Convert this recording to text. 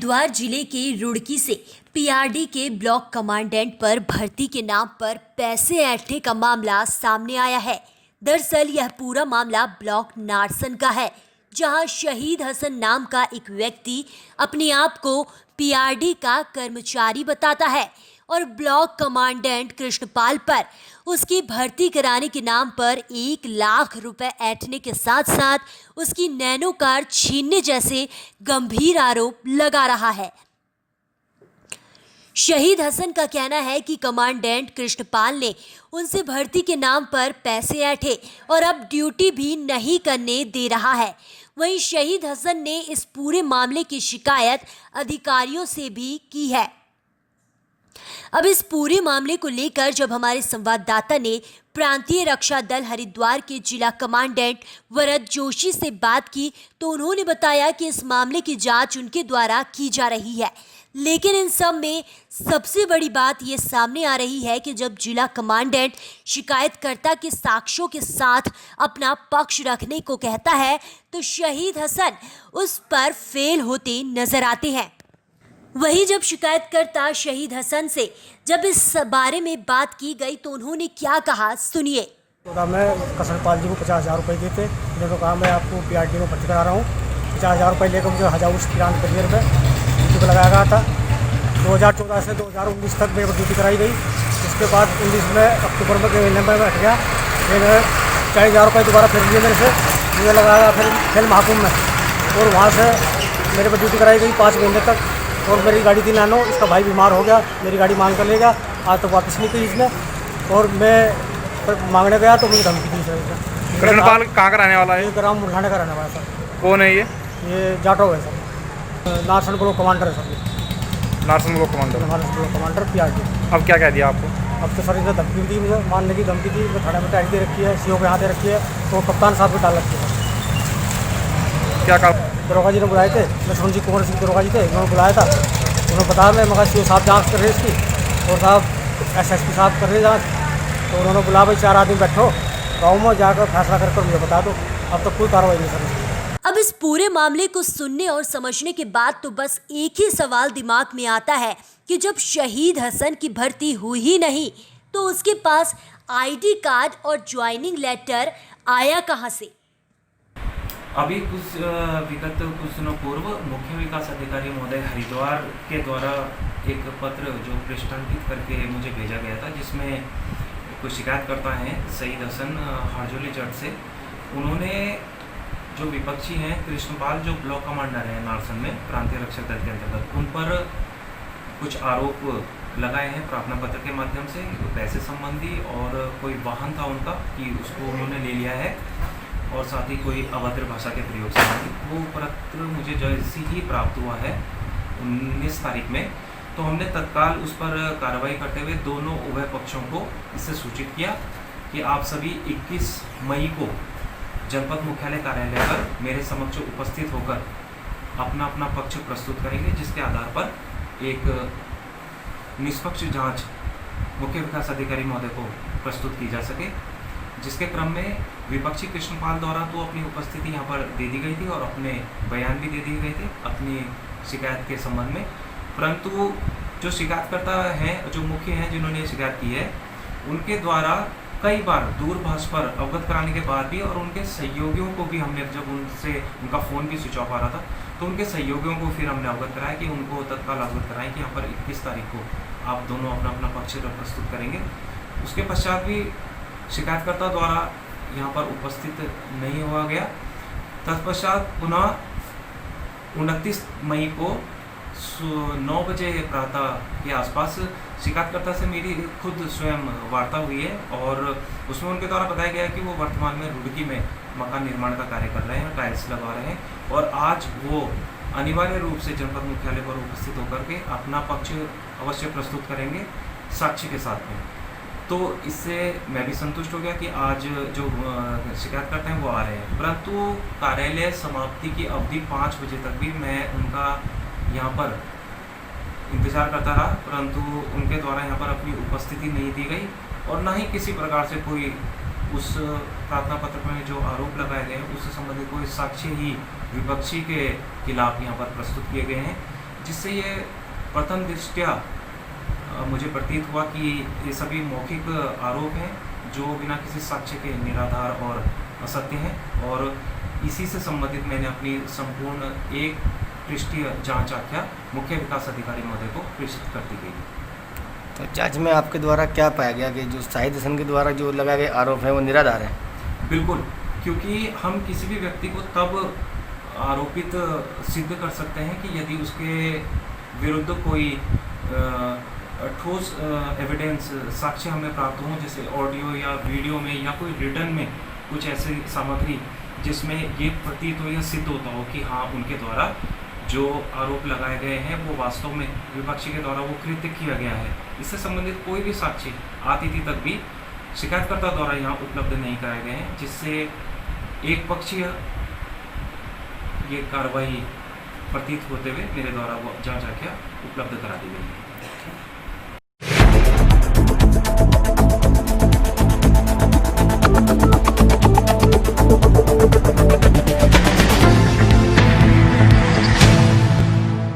हरिद्वार जिले के रुड़की से पीआरडी के ब्लॉक कमांडेंट पर भर्ती के नाम पर पैसे ऐंठने का मामला सामने आया है। दरअसल यह पूरा मामला ब्लॉक नारसन का है, जहां शहीद हसन नाम का एक व्यक्ति अपने आप को पीआरडी का कर्मचारी बताता है और ब्लॉक कमांडेंट कृष्णपाल पर उसकी भर्ती कराने के नाम पर 1 लाख रुपए ऐंठने के साथ साथ उसकी नैनो कार छीनने जैसे गंभीर आरोप लगा रहा है। शहीद हसन का कहना है कि कमांडेंट कृष्णपाल ने उनसे भर्ती के नाम पर पैसे ऐंठे और अब ड्यूटी भी नहीं करने दे रहा है। वहीं शहीद हसन ने इस पूरे मामले की शिकायत अधिकारियों से भी की है। अब इस पूरे मामले को लेकर जब हमारे संवाददाता ने प्रांतीय रक्षा दल हरिद्वार के जिला कमांडेंट वरद जोशी से बात की तो उन्होंने बताया कि इस मामले की जांच उनके द्वारा की जा रही है। लेकिन इन सब में सबसे बड़ी बात ये सामने आ रही है कि जब जिला कमांडेंट शिकायतकर्ता के साक्ष्यों के साथ अपना पक्ष रखने को कहता है तो शहीद हसन उस पर फेल होते नजर आते हैं। वहीं जब शिकायतकर्ता शहीद हसन से जब इस बारे में बात की गई तो उन्होंने क्या कहा, सुनिए। तो मैं कृष्णपाल जी को 50,000 रुपये दिए थे। उन्होंने कहा मैं आपको पीआरडी में भर्ती करा रहा हूँ। 50,000 रुपये लेकर मुझे 1993 में ड्यूटी पर लगाया गया था। 2014 से 2019 तक मेरे को ड्यूटी कराई गई। इसके बाद 19 में अक्टूबर में नवंबर में हट गया। फिर 40,000 रुपये दोबारा फिर लिए मेरे से, मुझे लगाया फिर खेल महाकुंभ में, और वहाँ से मेरे पर ड्यूटी कराई गई 5 महीने तक। और मेरी गाड़ी थी नैनो, इसका भाई बीमार हो गया, मेरी गाड़ी मांग कर ले गया। आज तक वापस नहीं की इसने, और मैं मांगने गया तो मुझे धमकी दी सर। कृष्णपाल कहाँ का रहने वाला है? ये ग्राम मुरहाने का रहने वाला है सर। कौन है ये? जाटो है सर, नारसन ब्लॉक कमांडर है sir. Narsan block commander? Narsan block commander PRD. अब क्या कह दिया आपको? अब तो सर इसने धमकी दी, मुझे मारने की धमकी दी। मैं थाने में टाइट दे रखी है, सीओ के हाथ दे रखी है, तो कप्तान साहब को डाल रखी है। क्या कहा? दरोगा जी ने बुलाए थे, लक्ष्मण जी कुंवर सिंह दरोगा जी थे, उन्होंने बुलाया था। उन्होंने बताया मैं मगर सीओ साहब जाँच कर रहे इसकी, और साहब एसएसपी साहब कर रहे जाँच। तो उन्होंने बुला भाई 4 आदमी बैठो गाँव में जाकर फैसला कर मुझे बता दो। अब तक कोई कार्रवाई नहीं सर। अब इस पूरे मामले को सुनने और समझने के बाद तो बस एक ही सवाल दिमाग में आता है कि जब शहीद हसन की भर्ती हुई ही नहीं तो उसके पास आईडी कार्ड और ज्वाइनिंग लेटर आया कहां से? अभी विगत कुछ दिनों पूर्व मुख्य विकास अधिकारी महोदय हरिद्वार के द्वारा एक पत्र जो पृष्ठांकित करके मुझे भेजा गया था, जिसमें कुछ शिकायतकर्ता हैं शहीद हसन हरजोली जट से। उन्होंने जो विपक्षी हैं कृष्णपाल, जो ब्लॉक कमांडर हैं नारसन में प्रांतीय रक्षक दल के अंतर्गत, उन पर कुछ आरोप लगाए हैं प्रार्थना पत्र के माध्यम से, पैसे संबंधी, और कोई वाहन था उनका कि उसको उन्होंने ले लिया है, और साथ ही कोई अभद्र भाषा के प्रयोग से वो पत्र मुझे जैसे ही प्राप्त हुआ है 19 तारीख में, तो हमने तत्काल उस पर कार्रवाई करते हुए दोनों उभय पक्षों को इससे सूचित किया कि आप सभी 21 मई को जनपद मुख्यालय कार्यालय पर मेरे समक्ष उपस्थित होकर अपना अपना पक्ष प्रस्तुत करेंगे, जिसके आधार पर एक निष्पक्ष जांच मुख्य विकास अधिकारी महोदय को प्रस्तुत की जा सके। जिसके क्रम में विपक्षी कृष्णपाल द्वारा तो अपनी उपस्थिति यहाँ पर दे दी गई थी और अपने बयान भी दे दिए गए थे अपनी शिकायत के संबंध में, परंतु जो शिकायतकर्ता हैं, जो मुख्य हैं जिन्होंने शिकायत की है, उनके द्वारा कई बार दूरभाष पर अवगत कराने के बाद भी, और उनके सहयोगियों को भी हमने, जब उनसे उनका फ़ोन भी स्विच ऑफ आ रहा था, तो उनके सहयोगियों को फिर हमने अवगत कराया कि उनको तत्काल अवगत कराएं कि यहाँ पर 21 तारीख को आप दोनों अपना अपना पक्ष प्रस्तुत करेंगे। उसके पश्चात भी शिकायतकर्ता द्वारा यहाँ पर उपस्थित नहीं हुआ गया। तत्पश्चात पुनः 29 मई को 9 बजे प्रातः के आसपास शिकायतकर्ता से मेरी खुद स्वयं वार्ता हुई है, और उसमें उनके द्वारा बताया गया कि वो वर्तमान में रुड़की में मकान निर्माण का कार्य कर रहे हैं, टाइल्स लगा रहे हैं, और आज वो अनिवार्य रूप से जनपद मुख्यालय पर उपस्थित होकर के अपना पक्ष अवश्य प्रस्तुत करेंगे साक्ष्य के साथ में। तो इससे मैं भी संतुष्ट हो गया कि आज जो शिकायत करते हैं वो आ रहे हैं, परंतु कार्यालय समाप्ति की अवधि 5 बजे तक भी मैं उनका यहाँ पर इंतज़ार करता रहा, परंतु उनके द्वारा यहाँ पर अपनी उपस्थिति नहीं दी गई, और ना ही किसी प्रकार से कोई उस प्रार्थना पत्र में जो आरोप लगाए गए हैं उससे संबंधित कोई साक्ष्य ही विपक्षी के खिलाफ यहाँ पर प्रस्तुत किए गए हैं। जिससे ये प्रथम दृष्टया मुझे प्रतीत हुआ कि ये सभी मौखिक आरोप हैं जो बिना किसी साक्ष्य के निराधार और असत्य हैं, और इसी से संबंधित मैंने अपनी संपूर्ण एक पृष्ठीय जांच आख्या मुख्य विकास अधिकारी महोदय को प्रेषित कर दी गई। तो जांच में आपके द्वारा क्या पाया गया कि जो शाहिद हसन के द्वारा जो लगाए गए आरोप हैं वो निराधार हैं? बिल्कुल, क्योंकि हम किसी भी व्यक्ति को तब आरोपित सिद्ध कर सकते हैं कि यदि उसके विरुद्ध कोई ठोस एविडेंस साक्ष्य हमें प्राप्त हो, जैसे ऑडियो या वीडियो में या कोई रिटर्न में कुछ ऐसी सामग्री जिसमें ये प्रतीत हो या सिद्ध होता हो कि हाँ उनके द्वारा जो आरोप लगाए गए हैं वो वास्तव में विपक्षी के द्वारा वो कृत्य किया गया है। इससे संबंधित कोई भी साक्ष्य आतिथि तक भी शिकायतकर्ता द्वारा यहाँ उपलब्ध नहीं कराए गए हैं, जिससे एक पक्षीय ये कार्रवाई प्रतीत होते हुए मेरे द्वारा वो जांच आख्या उपलब्ध करा दी गई है।